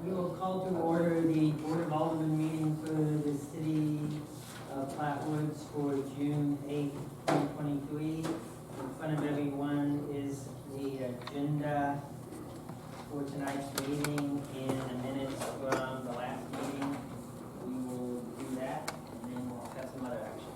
We will call to order the Board of Alderman meeting for the city of Plattewoods for June 8th, 2023. In front of everyone is the agenda for tonight's meeting and the minutes from the last meeting. We will do that and then we'll have some other action.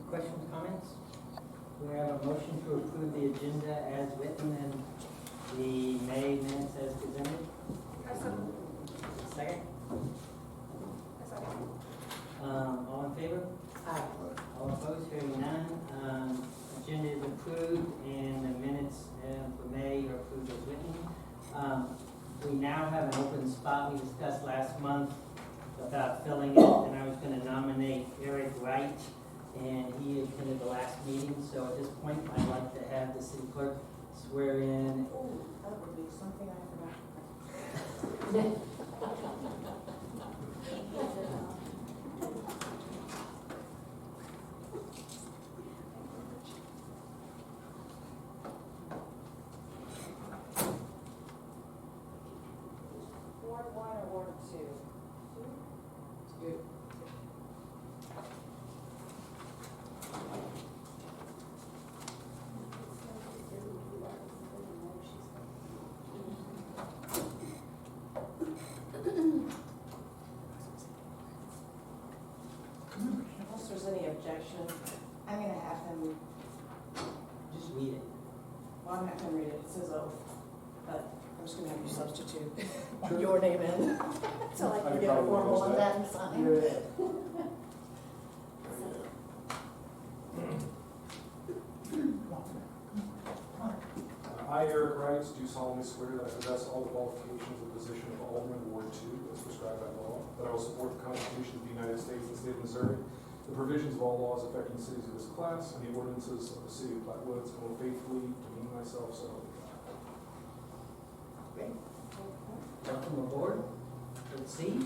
Questions, comments? We have a motion to approve the agenda as written and the May minutes as presented. Second? All in favor? Aye. All opposed? Hearing none. Agenda is approved and the minutes for May are approved as written. We now have an open spot. We discussed last month about filling it, and I was going to nominate Eric Wright, and he attended the last meeting. So at this point, I'd like to have the city clerk swear in. Oh, that would be something I forgot. Ward 1 or Ward 2? Two. Unless there's any objection, I'm going to have him, Just read it. well, I'm not going to read it, it says oath, but I'm just going to have you substitute your name in, so I can get a formal one then signed. I, Eric Wright, do solemnly swear that I possess all the qualifications of the position of Alderman Ward 2 as prescribed by law, that I will support the Constitution of the United States and the state of Missouri, the provisions of all laws affecting cities of this class, and the ordinances of the city of Plattewoods, and will faithfully demean myself so help me God. Great. Welcome aboard. Let's see.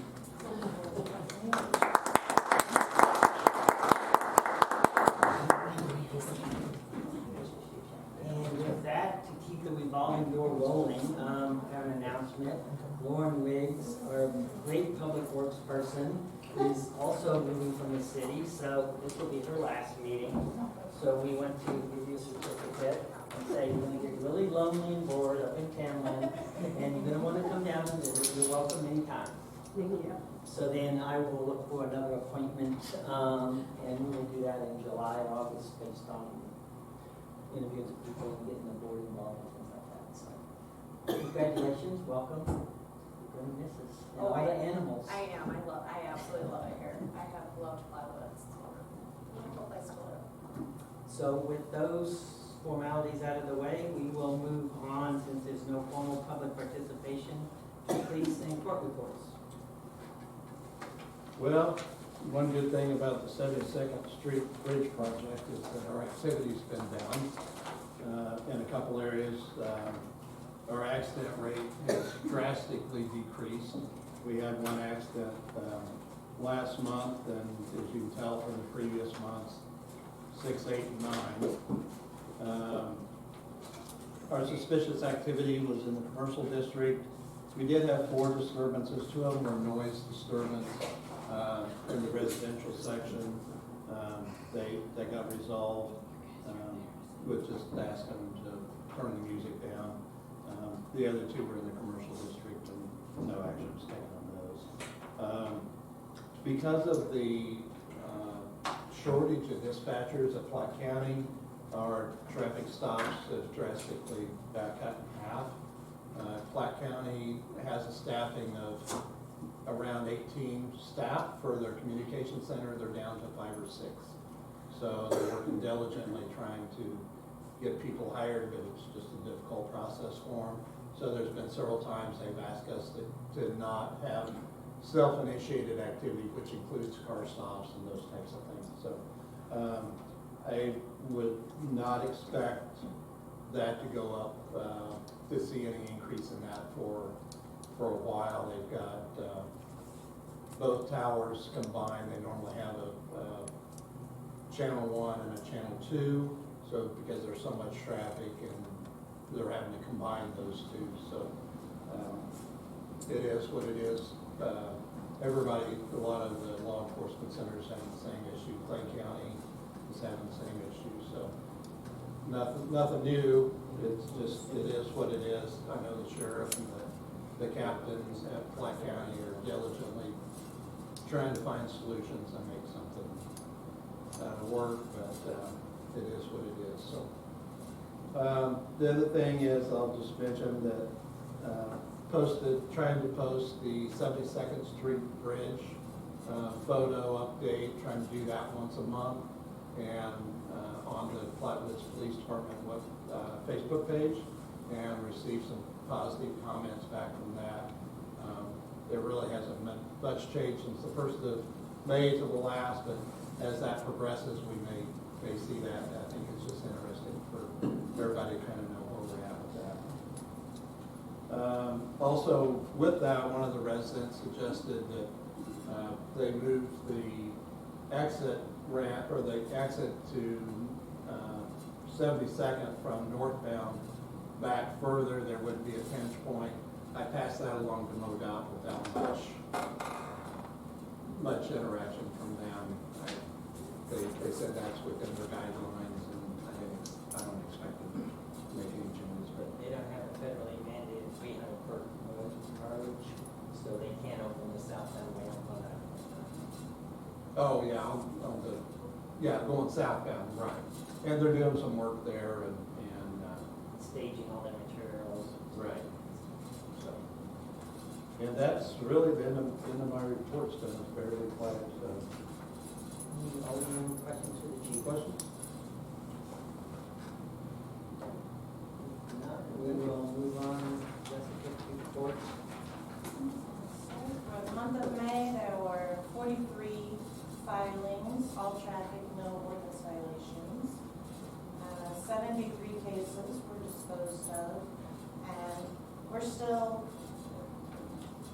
And with that, to keep the revolving door rolling, I have an announcement. Lauren Riggs, our great public works person, is also moving from the city, so this will be her last meeting. So we went to give you a certificate and say you're going to get really lonely and bored up in Cameron, and you're going to want to come down and visit. You're welcome anytime. Thank you. So then I will look for another appointment, and we will do that in July or August based on interviews with people and getting the board involved and things like that. So Congratulations, welcome. You're gonna miss us. And Oh, all the animals. I am, I absolutely love it here. I have loved Plattewoods. It's wonderful. Wonderful place to live. So with those formalities out of the way, we will move on, since there's no formal public participation, to police and court reports. Well, one good thing about the 72nd Street Bridge project is that our activity's been down in a couple areas. Our accident rate has drastically decreased. We had one accident last month, and as you can tell from the previous months, 6, 8, and 9. Our suspicious activity was in the commercial district. We did have 4 disturbances. 2 of them were noise disturbance in the residential section. They got resolved with just asking them to turn the music down. The other 2 were in the commercial district, and no action was taken on those. Because of the shortage of dispatchers at Platte County, our traffic stops have drastically cut in half. Platte County has a staffing of around 18 staff for their communication center. They're down to 5 or 6. So they're working diligently trying to get people hired, but it's just a difficult process for them. So there's been several times they've asked us to not have self-initiated activity, which includes car stops and those types of things. So I would not expect that to go up, to see any increase in that for a while. They've got both towers combined. They normally have a channel 1 and a channel 2. So because there's so much traffic, and they're having to combine those 2. So it is what it is. Everybody, a lot of the law enforcement centers having the same issue. Clay County is having the same issue. So nothing new. It's just, it is what it is. I know the sheriff and the captains at Platte County are diligently trying to find solutions and make something work, but it is what it is. So the other thing is, I'll just mention that trying to post the 72nd Street Bridge photo update, trying to do that once a month, and on the Plattewoods Police Department Facebook page, and receive some positive comments back from that. There really hasn't been much change since the 1st of May to the last, but as that progresses, we may see that. I think it's just interesting for everybody to kind of know where we're at with that. Also, with that, one of the residents suggested that they moved the exit ramp, or the exit to 72nd from northbound back further. There would be a pinch point. I passed that along to MoDOT without much interaction from them. They said that's within their guidelines, and I don't expect them to make any changes. But They don't have a federally mandated 300-foot approach, so they can't open the southbound ramp on that. oh yeah, going southbound, right? And they're doing some work there, and Staging all their materials. right. So, and that's really been of my report's been fairly quiet. So, Any other questions for the chief? questions? If not, we will move on. Jessica, reports. For the month of May, there were 43 filings, all traffic, no ordinance violations. 73 cases were disposed of, and we're still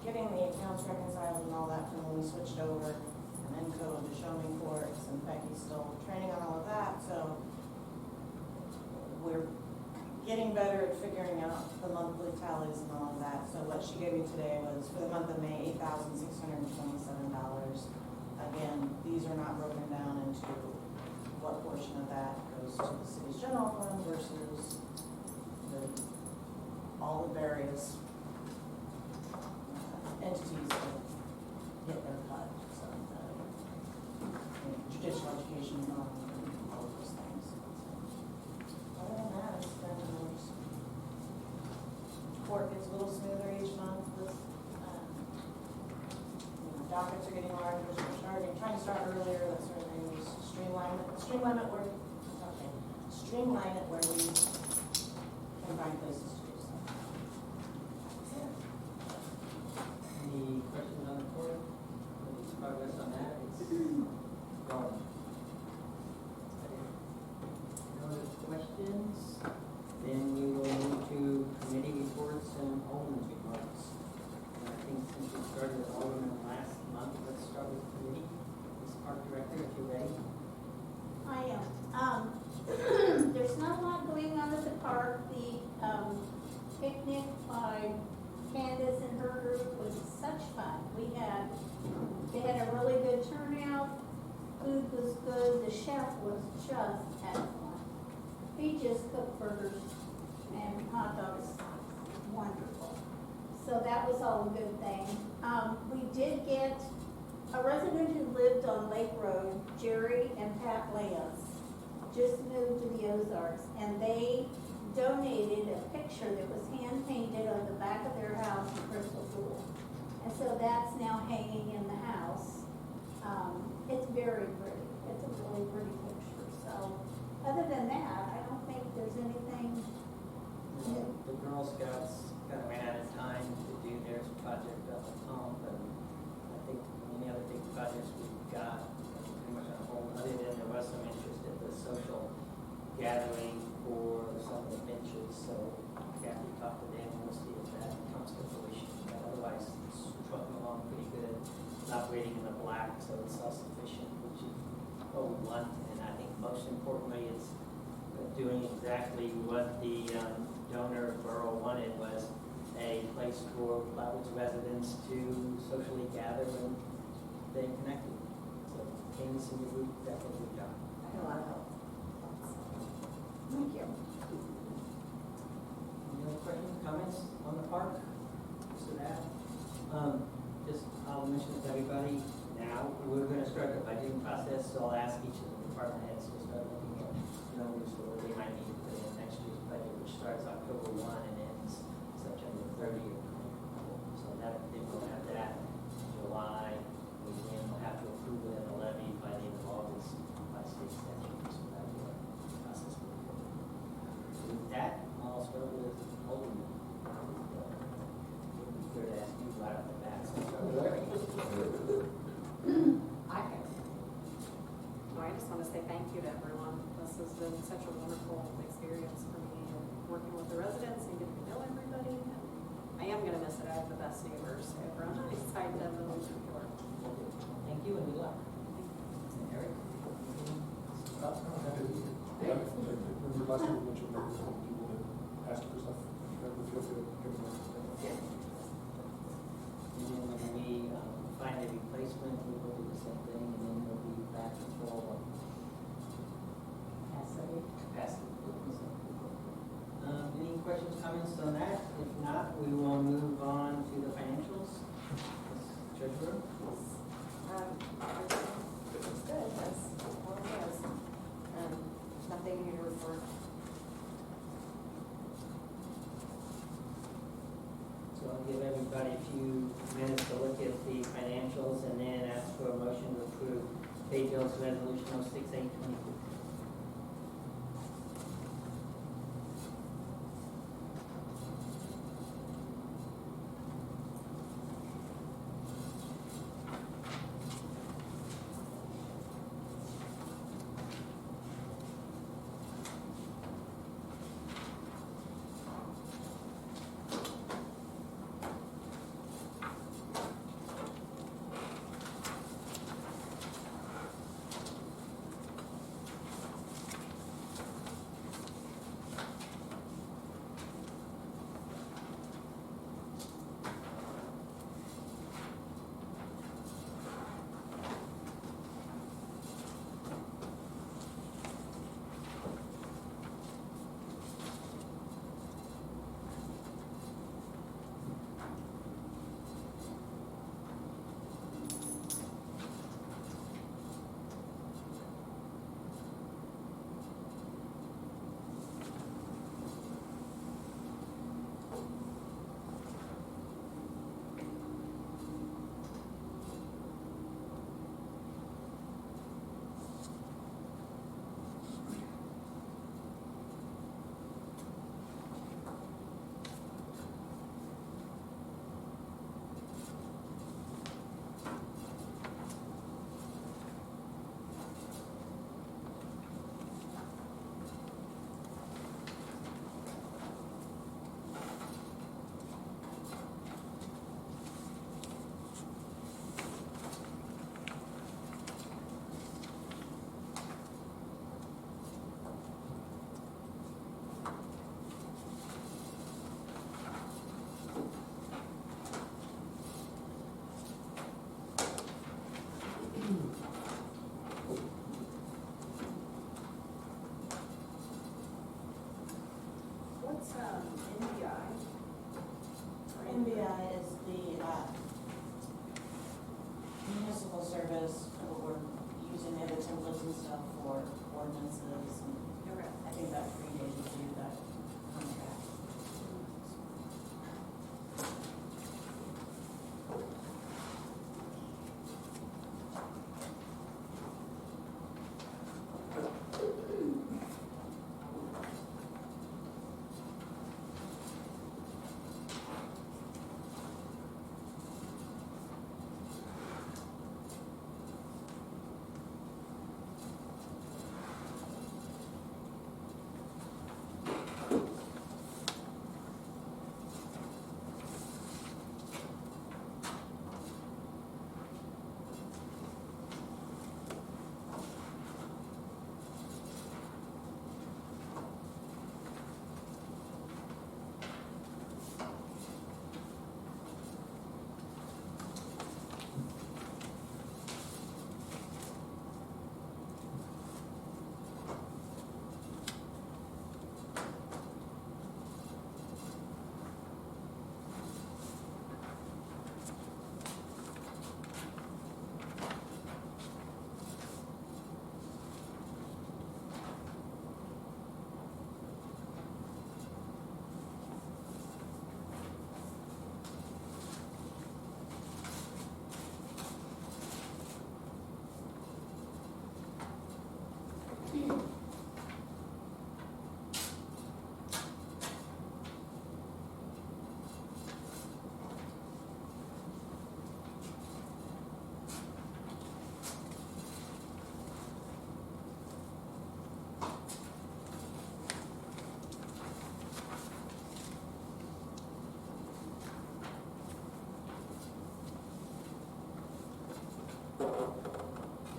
getting the accounts reconciled and all that from when we switched over from Encode to Show Me Courts, and Becky's still training on all of that, so we're getting better at figuring out the monthly tallies and all of that. So what she gave me today was, for the month of May, $8,627. Again, these are not broken down into what portion of that goes to the city's general fund versus all the various entities that get their cut. So judicial education fund and all of those things. Other than that, it's been report gets a little smoother each month. This, dockets are getting larger, so we're trying to start earlier, that sort of thing. Streamline it where we can find places to do so. Any questions on the court? Any progress on that? It's gone. No other questions? Then we will move to committee reports and Alderman's remarks. And I think since we started with Alderman last month, let's start with committee. Ms. Park Director, if you're ready. I am. There's not a lot going on at the park. The picnic by Candace and her group was such fun. They had a really good turnout. Food was good. The chef was just excellent. He just cooked burgers and hot dogs wonderful. So that was all a good thing. We did get a resident who lived on Lake Road, Jerry and Pat Lance, just moved to the Ozarks, and they donated a picture that was hand painted on the back of their house in Crystal Pool. And so that's now hanging in the house. It's very pretty. It's a really pretty picture. So other than that, I don't think there's anything. The Girl Scouts kind of ran out of time to do their project up at home, but I think any other big projects we've got pretty much on hold, other than there was some interest at the social gathering for some of the benches, so Kathy talked to them, we'll see if that comes to fruition. But otherwise, it's trucking along pretty good. It's operating in the black, so it's self-sufficient, which is what we want. And I think most importantly, it's doing exactly what the donor borough wanted, was a place for Plattewoods residents to socially gather and stay connected. So Candace and your group definitely good job. I had a lot of help. Thank you. Any other questions, comments on the park? So that, I'll mention to everybody now, we're gonna start the budgeting process, so I'll ask each of the department heads to start looking at numbers for what they might need to put in next year's budget, which starts October 1 and ends September 30th. So that, then we'll have that in July, and then we'll have to approve it and levy by the end of August by state statute, so that'll be a process. With that, I'll start with Alderman. Be fair to ask you right off the bat, so I'll start with Larry. I just want to say thank you to everyone. This has been such a wonderful experience for me, and working with the residents and getting to know everybody. And I am going to miss it. I have the best neighbors ever on my side of the shore. Thank you and good luck. And Eric? Yeah, remember last time we mentioned that people that ask for stuff, feel free to give them. And then when we find a replacement, we will do the same thing, and then we'll be back to full capacity. Any questions, comments on that? If not, we will move on to the financials. Ms. Treasurer? It's good, that's all it is. Nothing new to report. So I'll give everybody a few minutes to look at the financials and then ask for a motion to approve pay bills resolution 06822. NBI is the municipal service, we're using the other templates and stuff for ordinances, and I think that predated you, that contract.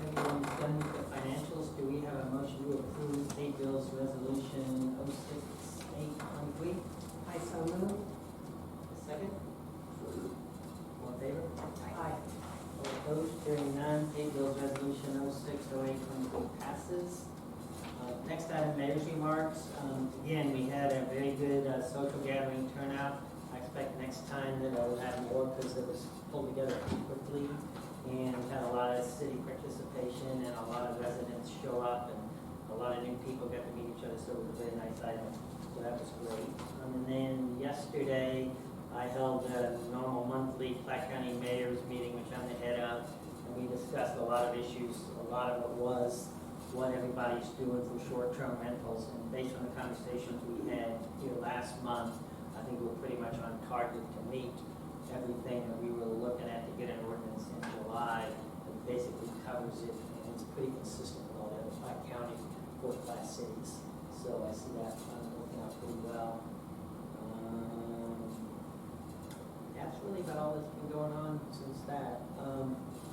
Everyone's done with the financials. Do we have a motion to approve state bills resolution 06823? I so move. Second? All in favor? Aye. All opposed? Hearing none, state bills resolution 060823 passes. Next item, mayor's remarks. Again, we had a very good social gathering turnout. I expect next time that I will have more because it was pulled together pretty quickly. And had a lot of city participation and a lot of residents show up and a lot of new people got to meet each other, so it was a very nice item. So that was great. And then yesterday, I held a normal monthly Platte County Mayor's meeting, which I'm the head of, and we discussed a lot of issues. A lot of it was what everybody's doing for short-term rentals, and based on the conversations we had here last month, I think we're pretty much on target to meet everything that we were looking at to get an ordinance in July that basically covers it, and it's pretty consistent with all the other Platte County fourth-class cities. So I see that working out pretty well. That's really about all that's been going on since that.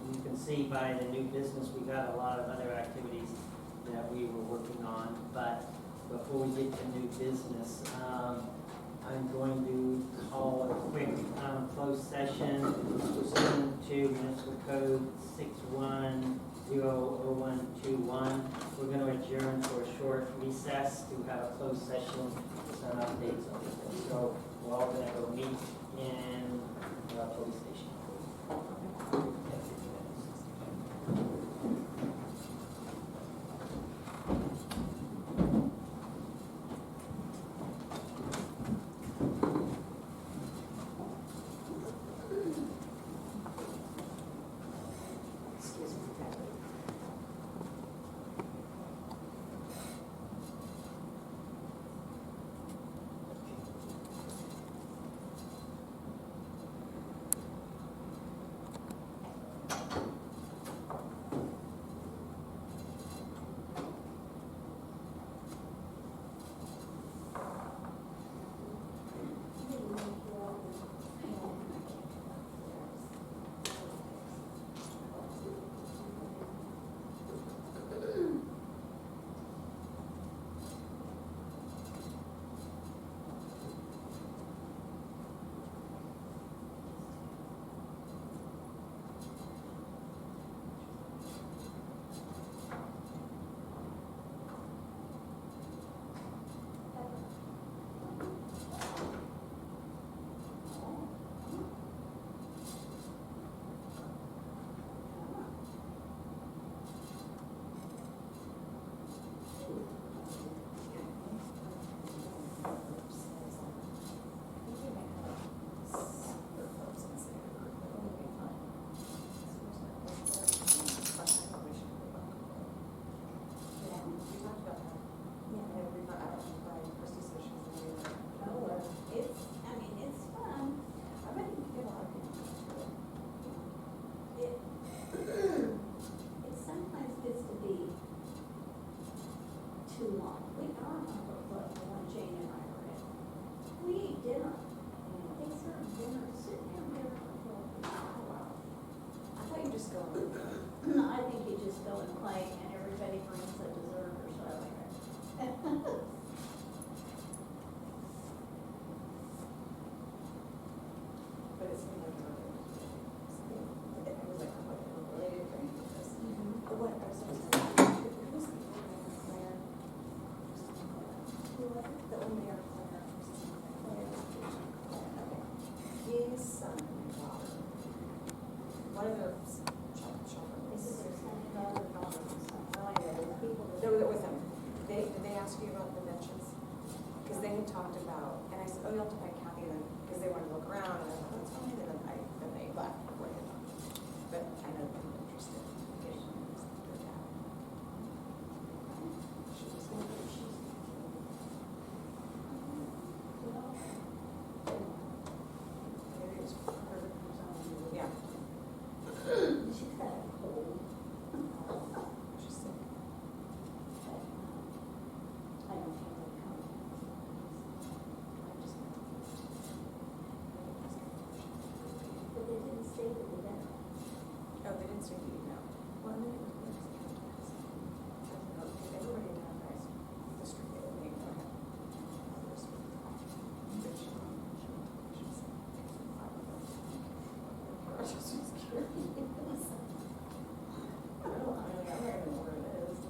You can see by the new business, we got a lot of other activities that we were working on, but before we get to new business, I'm going to call a quick closed session pursuant to municipal code 610121. We're going to adjourn for a short recess to have a closed session with some updates on this. So we're all going to go meet in the police station. Excuse me, Kathy. you'll have to find Kathy then, because they wanted to look around, and I thought, that's fine, and then they left before they talked. But I know they're interested in getting their dad. Maybe it's perfect for some, yeah, She's got a cold. she's sick. I don't think they'll come. But they didn't say that they did. Oh, they didn't say you know. Well, and then it was everybody in that guy's district, they would make one have others. But she she's five of them. I was just curious. I don't know, I'm not even know where it is.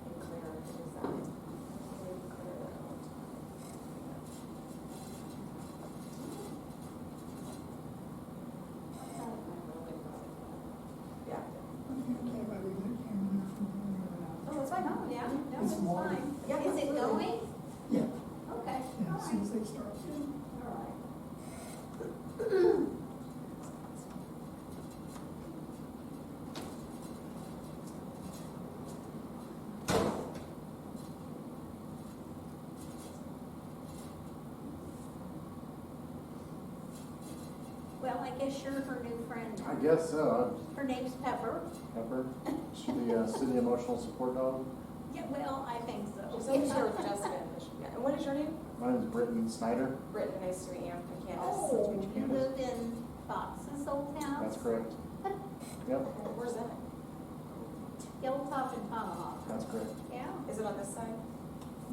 And Claire, is that? Claire, that one. Yeah. Oh, it's fine. Oh, yeah, no, It's it's more- fine. Yeah, Is it absolutely. going? Yeah, Okay, yeah, all as soon right, as they start. all right. Well, I guess you're her new friend. I guess so. Her name's Pepper. Pepper, she the city emotional support dog. Yeah, well, I think so. So I'm here with Jessica. Yeah, and what is your name? My name is Britton Snyder. Brittany, nice to meet you. I'm Candace. Oh, Nice to meet you, you Candace. live in Fox's old town? That's correct. Yep, Where's that? Hilltop and Tomahawk. that's correct. Yeah. Is it on this side?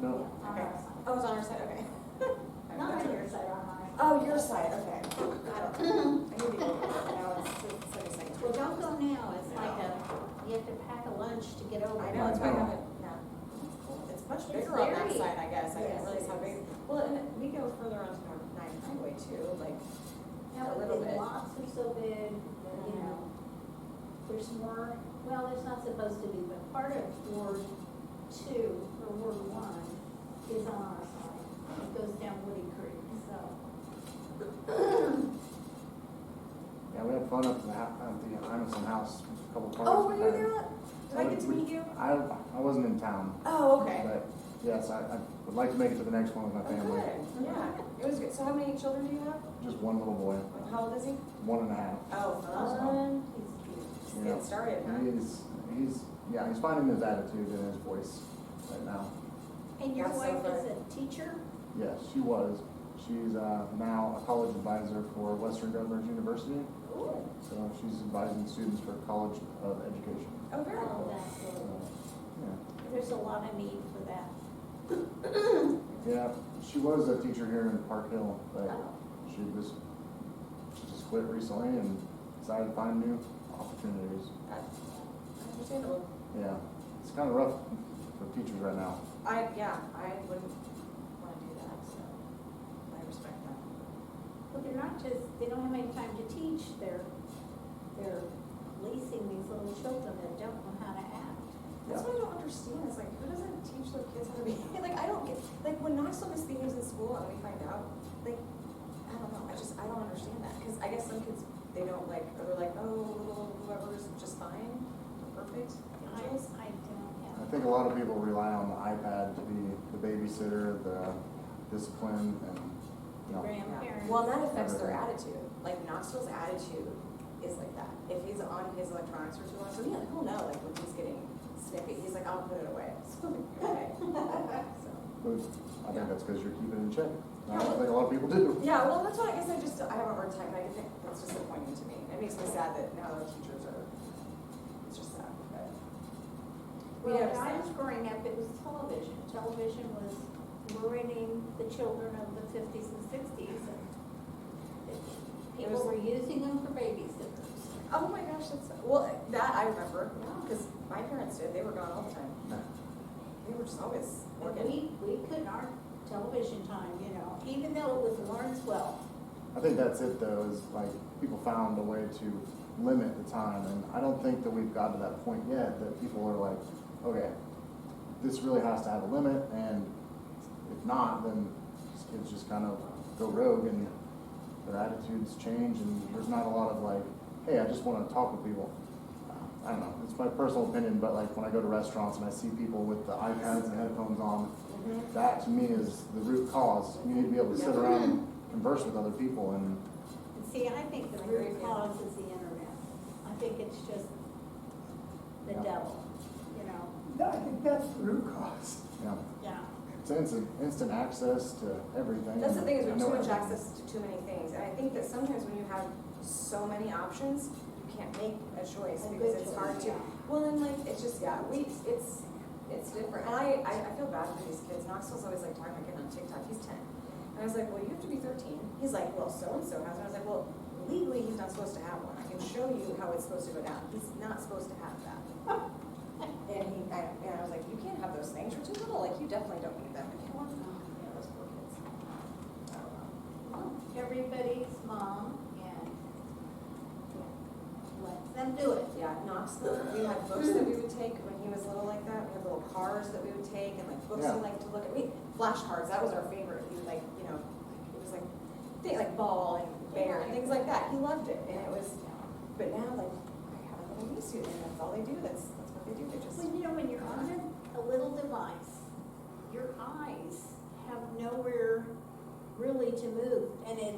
No, Yeah, on Okay. our side. Oh, it's on our side, okay. Not on your side, on our side. Oh, your side, okay. I don't know. I need to go over now, it's 72nd. Well, don't go now, it's like you have to pack a lunch to get over. I know, it's why I haven't, yeah. It's cool. It's much bigger on that very- side, I guess. I yes, didn't realize it how is. big. Well, and we go further onto North 9 Highway too, like, Now, a little the bit. lots are so big, you know, there's more, well, there's not supposed to be, but part of Ward 2 or Ward 1 is on our side. It goes down Woody Creek, so. yeah, we had fun at the Imeson house, a couple of parties. Oh, were we you had. there? Did I get to meet you? I wasn't in town, Oh, okay. but yes, I would like to make it to the next one with my Oh, family. good. Yeah, it was good. So how many children do you have? Just one little boy, How old is he? 1.5. Oh, fun. He's Yeah. getting started, huh? He's finding his attitude and his voice right now. And your That's so wife is fun. a teacher? Yes, she was. She's now a college advisor for Western Governors University. Ooh. So she's advising students for College of Education. Oh, very Oh, cool. that's So, good. yeah. There's a lot of need for that. Yeah, she was a teacher here in Park Hill, but Oh. she just quit recently and decided to find new opportunities. Understandable. Yeah, it's kind of rough for teachers right now. I wouldn't want to do that, so I respect that. Well, they're not just, they don't have any time to teach, they're leasing these little children that don't know how to act. That's what I don't understand, is like, who doesn't teach their kids how to be, like, I don't get, like, when Knoxville misbehaves in school and we find out, like, I don't know, I don't understand that, because I guess some kids, they don't like, or they're like, oh, little whoever's just fine, perfect, angels. I don't I have. think a lot of people rely on the iPad to be the babysitter, the discipline, and, you know. Grandparents. Well, that affects their attitude. Like Knoxville's attitude is like that. If he's on his electronics for too long, so he'll know like when he's getting snippy. He's like, I'll put it away. So, okay. So, But I think that's because you're keeping it in check. I Yeah. don't think a lot of people do. yeah, well, that's what I guess I have a hard time. And I think that's just disappointing to me. It makes me sad that now our teachers are. It's just sad. But Well, have when I some- was growing up, it was television. Television was ruining the children of the 50s and 60s, and people was- were using them for babysitters. Oh my gosh, that's well. That I remember because my parents did. They were gone all the time. They were just always And working. we couldn't, our television time, you know, even though it was Lawrenceville. I think that's it though, is like people found a way to limit the time, and I don't think that we've got to that point yet that people are like, okay, this really has to have a limit, and if not, then these kids just kind of go rogue and their attitudes change, and there's not a lot of like, hey, I just want to talk with people. I don't know, it's my personal opinion, but like when I go to restaurants and I see people with the iPads and headphones on, that to me is the root cause. You need to be able to sit around and converse with other people, and See, I think the root cause is the internet. I think it's just the devil, you know? I think that's the root cause. yeah, Yeah. it's instant access to everything. That's the thing, is we I have know too much everything. access to too many things, and I think that sometimes when you have so many options, you can't make a choice A because good it's hard choice, to. yeah. Well, and like, it's just, it's different, and I feel bad for these kids. Knoxville's always like talking about getting on TikTok, he's 10. And I was like, well, you have to be 13. He's like, well, so-and-so has one. I was like, well, legally, he's not supposed to have one. I can show you how it's supposed to go down. He's not supposed to have that. And I was like, you can't have those things, you're too little, like, you definitely don't need them. I can't want them. Yeah, those poor kids. I don't know. Well, everybody's mom and let them do it. Yeah, Knoxville, we had books that we would take when he was little like that. We had little cars that we would take and like books Yeah. he liked to look at. Flashcards, that was our favorite. He would like, you know, it was like ball and bear and things like that. He loved it. And it was, but now like, I have a little niece and that's all they do. That's what they do. They just. Well, you know, when you're on a little device, your eyes have nowhere really to move, and it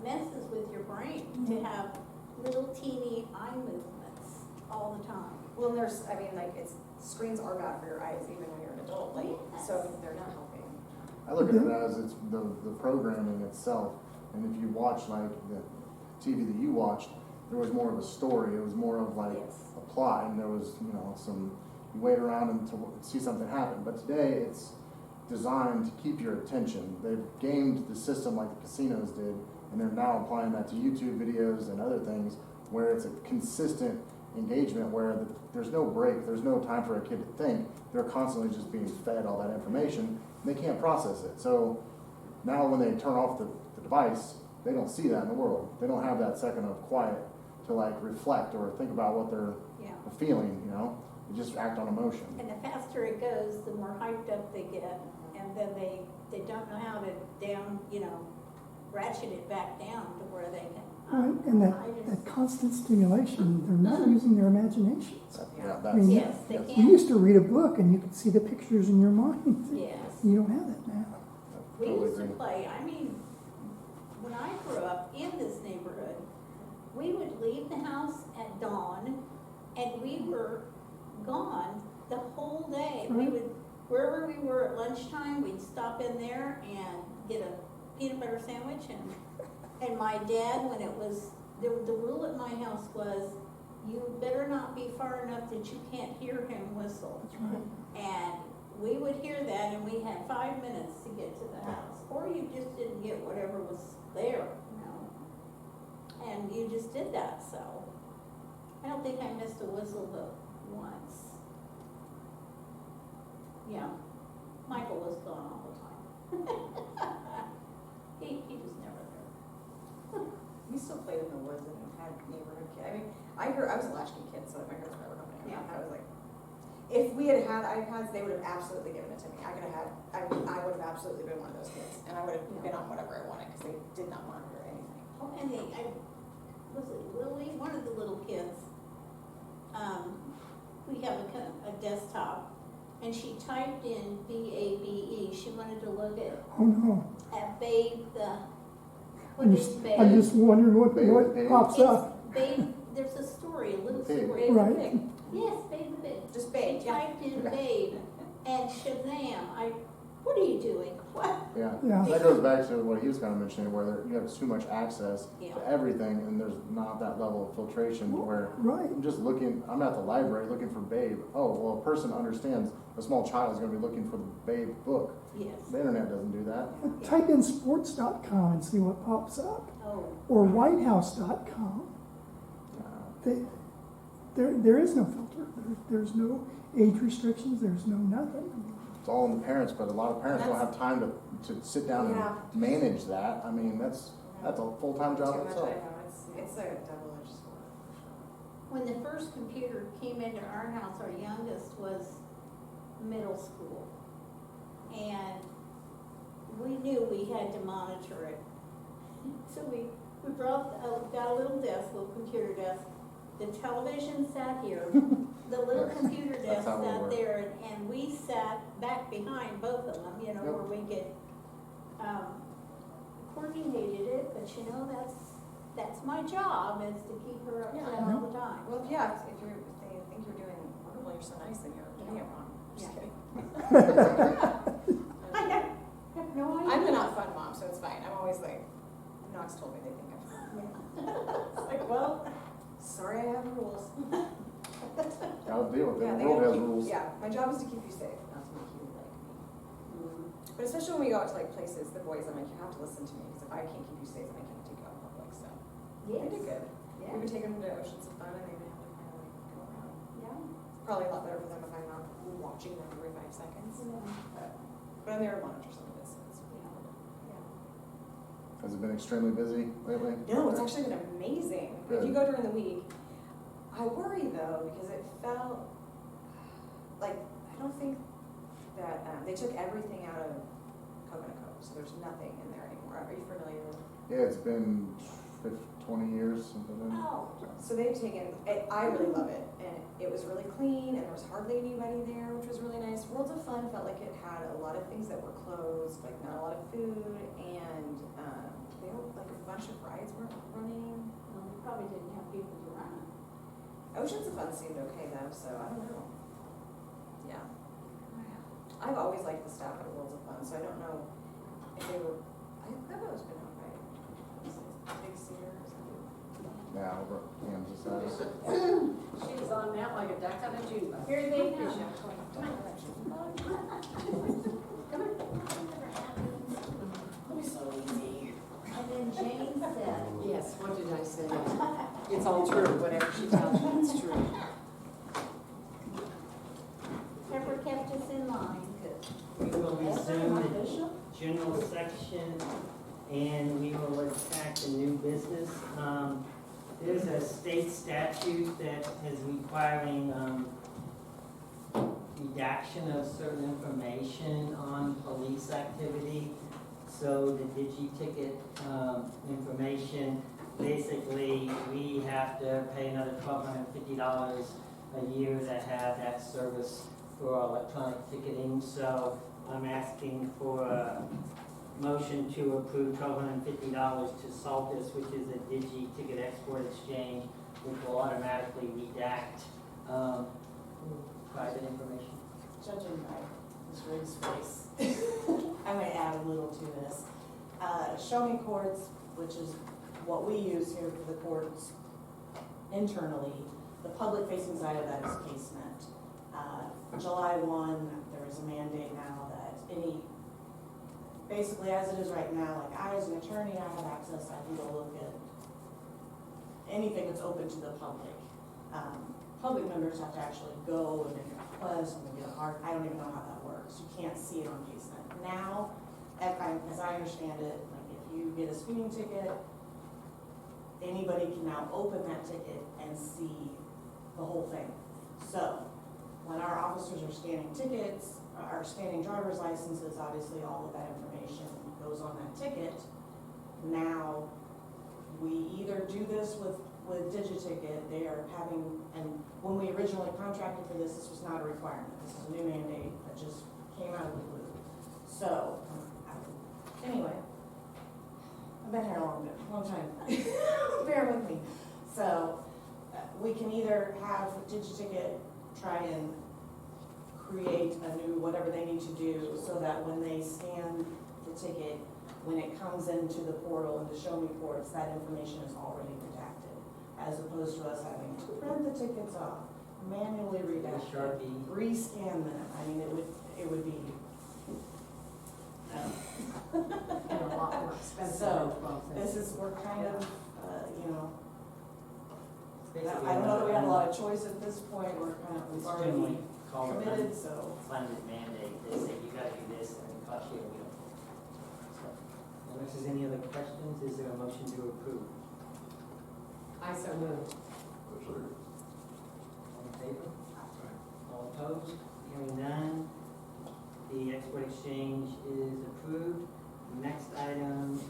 messes with your brain to have little teeny eye movements all the time. Well, and there's, I mean, like, screens are bad for your eyes even when you're an adult, like, so they're not helping. I look at it as it's the programming itself, and if you watch like the TV that you watched, there was more of a story. It was more of like Yes. a plot, and there was, you know, you wait around and to see something happen. But today it's designed to keep your attention. They've gamed the system like the casinos did, and they're now applying that to YouTube videos and other things where it's a consistent engagement where there's no break, there's no time for a kid to think. They're constantly just being fed all that information, and they can't process it. So now when they turn off the device, they don't see that in the world. They don't have that second of quiet to like reflect or think about what they're Yeah. feeling, you know? They just act on emotion. And the faster it goes, the more hyped up they get, and then they don't know how to ratchet it back down to where they can. Right, and that constant stimulation, they're not using their imaginations. Yeah, I that's, mean, Yes, they yes. We can. used to read a book and you could see the pictures in your mind. Yes. You don't have that now. We Totally used to agree. play, I mean, when I grew up in this neighborhood, we would leave the house at dawn and we were gone the whole day. We Right. would, wherever we were at lunchtime, we'd stop in there and get a peanut butter sandwich and my dad, when it was, the rule at my house was, you better not be far enough that you can't hear him whistle. That's right. And we would hear that and we had 5 minutes to get to the house. Or you just didn't get whatever was there, you know. And you just did that, so. I don't think I missed a whistle but once. Yeah, Michael was gone all the time. He was never there. We still played in the woods and had neighborhood kids. I mean, I was a latchkey kid, so like my parents were never coming. Yeah. I was like, if we had had iPads, they would have absolutely given it to me. I would have absolutely been one of those kids, and I would have been on whatever I wanted because they did not monitor anything. Oh, and was it Lily, one of the little kids, we have a desktop, and she typed in BABE. She wanted to look Oh, no. at Babe, what I'm is just, Babe? I'm just wondering what Babe. pops up. It's Babe, there's a story, a little Pig. story. Babe the Right. pig. Yes, Babe the Pig. Just Babe, She yeah. typed in Babe, and Shazam, what are you doing? What? Yeah. Yeah. That goes back to what he was kind of mentioning, where you have too much access Yeah. to everything, and there's not that level of filtration where Right. I'm just looking, I'm at the library looking for Babe. Oh, well, a person understands a small child is going to be looking for the Babe book. Yes. The internet doesn't do that. Type in sports.com and see what pops up. Oh, Or whitehouse.com. There is no filter. There's no age restrictions. There's no nothing. It's all in the parents, but a lot of parents don't have time to sit down Yeah. and manage that. I mean, that's a full-time job Too much, itself. I know, it's a double-edged sword. when the first computer came into our house, our youngest was middle school. And we knew we had to monitor it. So we brought, got a little desk, little computer desk. The television sat here, the little Yes, computer that's desk how we sat work. there, and we sat back behind both of them, you know, Yep. where we could, coordinated it, but you know, that's my job, is to keep her upset Yeah. all the time. Well, yeah, if they think you're doing wonderful, you're so nice, then you're doing it wrong. Just Yeah. kidding. I have no idea. I'm the not fun mom, so it's fine. I'm always like, Knox told me they think I'm fun. It's like, well, sorry, I have rules. I'll deal with it, Yeah, the they world gotta has keep, rules. yeah, my job is to keep you safe, not to make you like me. But especially when we go out to like places, the boys, I'm like, you have to listen to me, because if I can't keep you safe, then I can't take you out in public, so. They Yes. did good. Yeah. We would take them to Oceans of Fun, and they would have to kind of like go around. Yeah. Probably a lot better for them if I'm not watching them every 5 seconds. But I'm there to monitor some of this, so it's really important. Has it been extremely busy lately? No, it's actually been amazing. If Good. you go during the week, I worry though, because it felt like, I don't think that, they took everything out of Coconut Cove, so there's nothing in there anymore. Are you familiar? Yeah, it's been 20 years since I've been. Oh. So they've taken, I really love it, and it was really clean, and there was hardly anybody there, which was really nice. Worlds of Fun felt like it had a lot of things that were closed, like not a lot of food, and, they don't, like a bunch of rides weren't running. Well, we probably didn't have people to run it. Oceans of Fun seemed okay though, so I don't know. Yeah. I've always liked the staff at Worlds of Fun, so I don't know if they were, I've always been on by, Big Cedar or something. Yeah, over at Kansas side. She's on now like a duck on a June bug. Here they Here come. she is. Come on. And then Jane said, Yes, what did I say? It's all true, whatever she tells you, it's true. Pepper kept us in line, We will resume the Bishop? general section, and we will attack the new business. There's a state statute that is requiring, redaction of certain information on police activity. So the digi-ticket, information, basically, we have to pay another $1,250 a year to have that service for electronic ticketing. So I'm asking for a motion to approve $1,250 to Saltus, which is a digi-ticket export exchange, which will automatically redact private information. Judging by Ms. Riggs' face, I'm gonna add a little to this. Show Me Courts, which is what we use here for the courts internally, the public-facing side of that is CaseNet. July 1, there is a mandate now that basically as it is right now, like I as an attorney, I have access, I can go look at anything that's open to the public. Public members have to actually go and make a request and get a hard, I don't even know how that works. You can't see it on CaseNet. Now, as I understand it, like if you get a speeding ticket, anybody can now open that ticket and see the whole thing. So, when our officers are scanning tickets, are scanning driver's licenses, obviously all of that information goes on that ticket. Now, we either do this with DigiTicket, they are having, and when we originally contracted for this was not a requirement. This is a new mandate that just came out of the blue. So, anyway, I've been here a long time. Bear with me. So, we can either have DigiTicket try and create a new, whatever they need to do, so that when they scan the ticket, when it comes into the portal, into Show Me Courts, that information is already redacted, as opposed to us having to print the tickets off, manually redact it, Sharpie. rescan them. I mean, it would be. And a lot more expensive. So, this is, we're kind of, you know, Basically, I don't know that we have a lot of choice at this point, we're kind of, we've It's already generally called a committed, so. funded mandate. They say you gotta do this and it costs you a wheel. So, unless there's any other questions, is there a motion to approve? I so moved. All in favor? All opposed? The Hearing none, the export exchange is approved. Next item,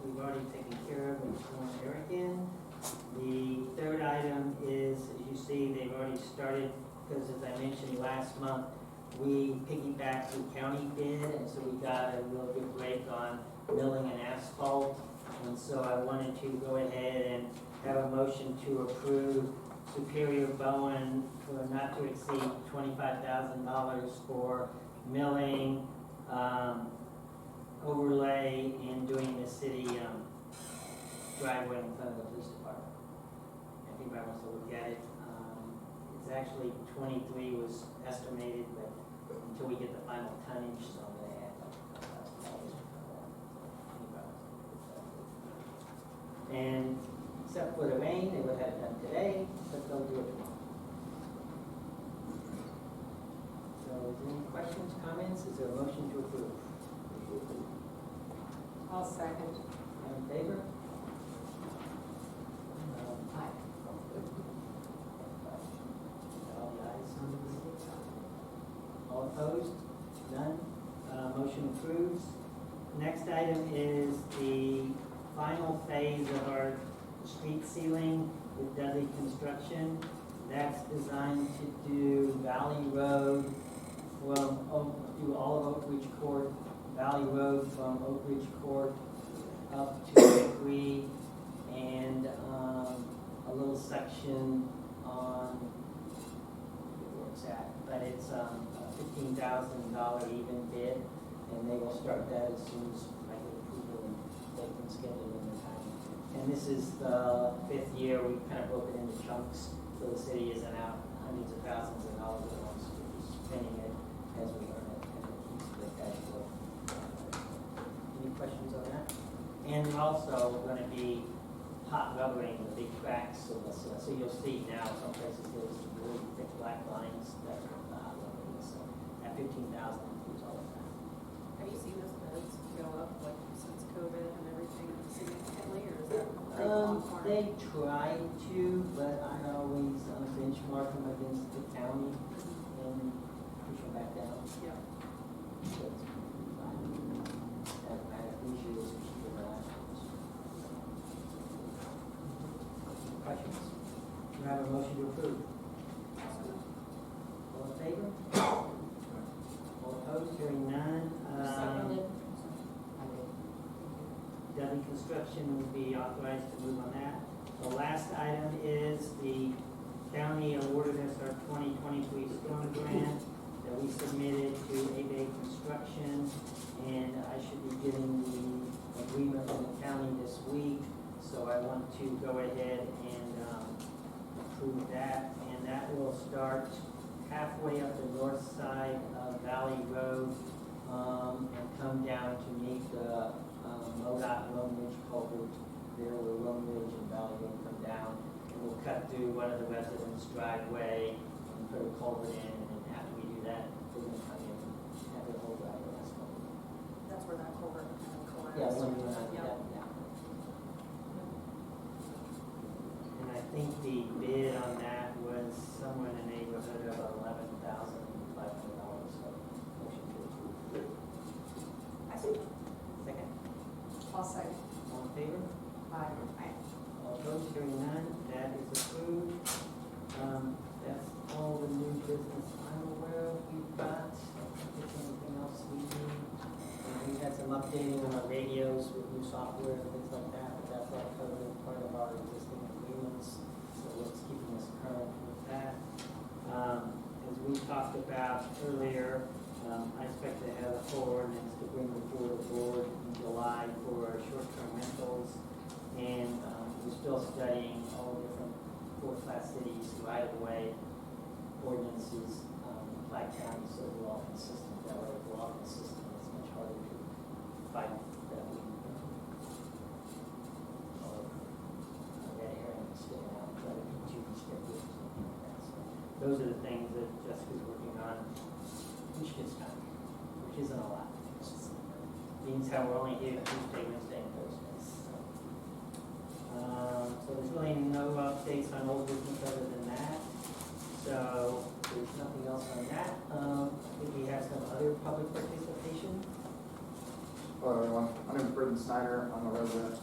we've already taken care of and sworn Eric in. The third item is, as you see, they've already started, because as I mentioned last month, we piggybacked the county bid, and so we got a real good break on milling and asphalt. And so I wanted to go ahead and have a motion to approve Superior Bowen for not to exceed $25,000 for milling, overlay, and doing the city driveway in front of the police department. If anybody wants to look at it, it's actually 23 was estimated, but until we get the final tonnage, so I'm gonna add $1,000 for that. And except for the rain, they would have it done today, but they'll do it tomorrow. So is there any questions, comments? Is there a motion to approve? I'll second. All in favor? Aye. All the ayes. All opposed? None? Motion approves. Next item is the final phase of our street ceiling with Dudley Construction. That's designed to do Valley Road from, do all of Oak Ridge Court, Valley Road from Oak Ridge Court up to Hickory, and a little section on where it's at, but it's a $15,000 even bid, and they will start that as soon as I get approval and they can schedule in the time. And this is the 5th year. We've kind of broken into chunks so the city isn't out hundreds of thousands of dollars at once. We're just spending it as we earn it, and it keeps the cash flow. Any questions on that? And we're also going to be hot rubbering the big cracks, so you'll see now some places there's really thick black lines. That's what the hot rubbering is. So that $15,000 includes all of that. Have you seen those bids go up like since COVID and everything significantly, or is that right on par? They try to, but I always benchmark them against the county and push them back down. Yeah. So it's fine. Doesn't matter if we should, it's cheaper than last ones. Questions? Do I have a motion to approve? All in favor? All opposed? Hearing none. Seconded. Dudley Construction will be authorized to move on that. The last item is the county awarded us our 2023 storm grant that we submitted to A-Bay Construction, and I should be getting the agreement from the county this week, so I want to go ahead and approve that, and that will start halfway up the north side of Valley Road and come down to meet the MoDOT Lone Ridge culvert there where Lone Ridge and Valley Road come down. And we'll cut through one of the residents' driveway and put a culvert in, and then after we do that, we're gonna come in and have the whole driveway asphalt. That's where that culvert kind of collapsed. Yeah, when we went on Yeah. that down. And I think the bid on that was somewhere in the neighborhood of $11,500, so motion to approve. I see. Second, I'll second. all in favor? Aye. All opposed, hearing none, that is approved. That's all the new business I'm aware of. We've got, if there's anything else we need. We had some updating on our radios with new software and things like that, but that's all covered as part of our existing agreements, so it's keeping us current with that. As we talked about earlier, I expect to have a full ordinance to bring before the board in July for short-term rentals. And we're still studying all the different fourth-class cities right-of-way ordinances in Platte County, so we're all consistent. That way, if we're all consistent, it's much harder to fight that we red herring sticking out, try to beat you and stick with or something like that. So those are the things that Jessica's working on, which gets done, which isn't a lot. Means how we're only here Tuesday, Wednesday, and Thursdays. So there's really no updates on old business other than that. So if there's nothing else on that, I think we have some other public participation. Hello, everyone. My name is Britton Snyder. I'm a resident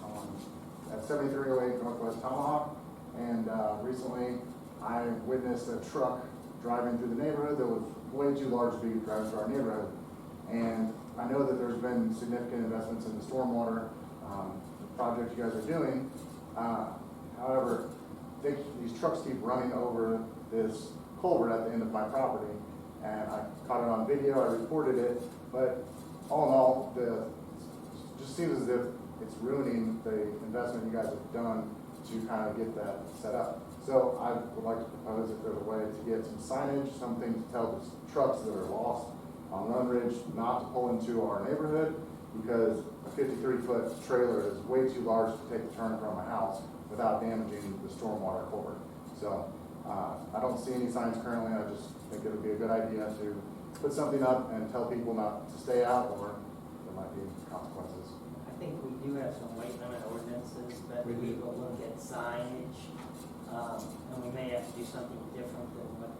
at 7308 Northwest Tomahawk. And recently, I witnessed a truck driving through the neighborhood that was way too large to be driving through our neighborhood. And I know that there's been significant investments in the stormwater project you guys are doing. However, these trucks keep running over this culvert at the end of my property. And I caught it on video, I reported it, but all in all, it just seems as if it's ruining the investment you guys have done to kind of get that set up. So I would like to propose if there's a way to get some signage, something to tell the trucks that are lost on Run Ridge not to pull into our neighborhood, because a 53-foot trailer is way too large to take the turn from my house without damaging the stormwater culvert. So I don't see any signs currently. I just think it would be a good idea to put something up and tell people not to stay out, or there might be consequences. I think we do have some weight limit ordinances, but We we do. will look at signage. And we may have to do something different than what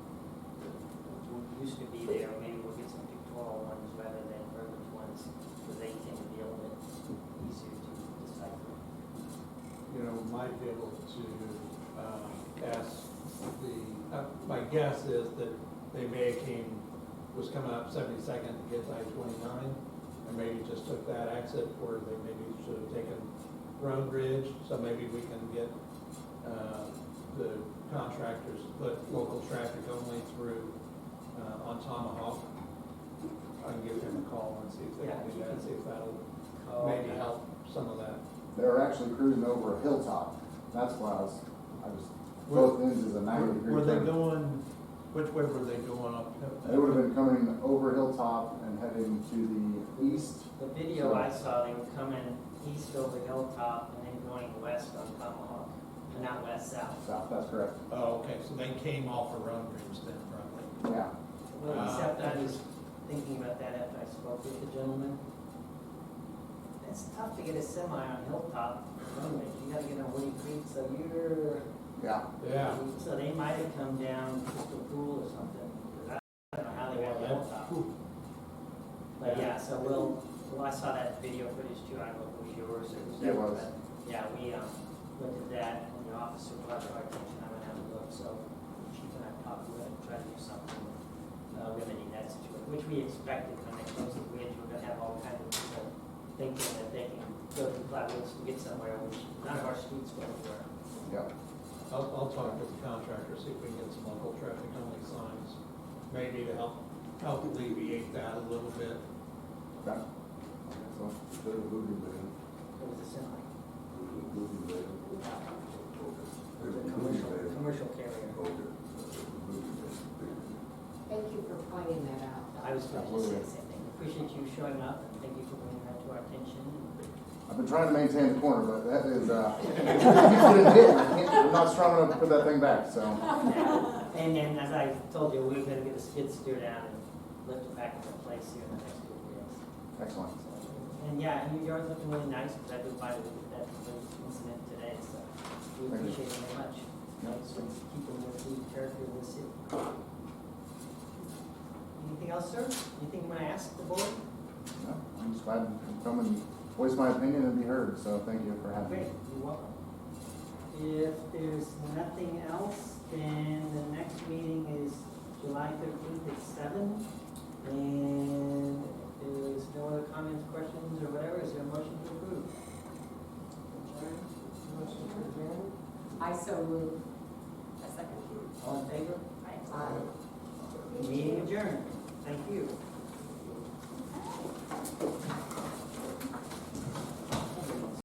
used to be there. Maybe we'll get some pictorial ones rather than verbiage ones, because they tend to be a little bit easier to decipher. You know, might be able to ask my guess is that they may have was coming up 72nd to get to I-29, and maybe just took that exit where they maybe should have taken Road Ridge. So maybe we can get the contractors to put local traffic only through on Tomahawk. I can give him a call and see if they can do that, see if that'll maybe help some of that. They were actually cruising over a hilltop. That's why both ends is a 90-degree Were they turn. going, which way were they going up? They would have been coming over hilltop and heading to the east. The video I saw, they were coming east over Hilltop and then going west on Tomahawk, and not west, south. South, that's correct. Oh, okay, so they came off of Road Ridge then, probably. Yeah. Well, except I was thinking about that after I spoke with the gentleman. It's tough to get a semi on Hilltop, you gotta get on Woody Creek, so you're, Yeah. Yeah. so they might have come down Crystal Pool or something. I don't know how they got to Hilltop. But yeah, so well, I saw that video footage too, I don't know if it was yours or whose. It was. but yeah, we looked at that, and the officer brought it to our attention, I went out and looked, so Chief and I talked with it, try to do something, remedy that situation, which we expected when they closed the bridge. We're gonna have all kinds of people thinking that they can go to Plattewoods to get somewhere, which none of our streets go anywhere. Yeah. I'll talk with the contractor, see if we can get some local traffic only signs, maybe to help alleviate that a little bit. Okay. So, It was a semi. It was a commercial carrier. Thank you for pointing that out. I was going to say the same thing. Appreciate you showing up, and thank you for bringing that to our attention. I've been trying to maintain the corner, but that is, I'm not strong enough to put that thing back, so. And then, as I told you, we're gonna get a skid steer down and lift it back into place here in the next 2 days. Excellent. And yeah, and your yard's looking really nice, because I did buy that incident today, so we Thank you. appreciate it very much. Thanks for keeping with the character of the city. Anything else, sir? Anything you want to ask the board? No, I'm just glad to come and voice my opinion and be heard, so thank you for having me. Great, you're welcome. If there's nothing else, then the next meeting is July 13th at 7. And if there's no other comments, questions, or whatever, is there a motion to approve? Motion to adjourn. I so move. A second. All in favor? Aye. Meeting adjourned. Thank you.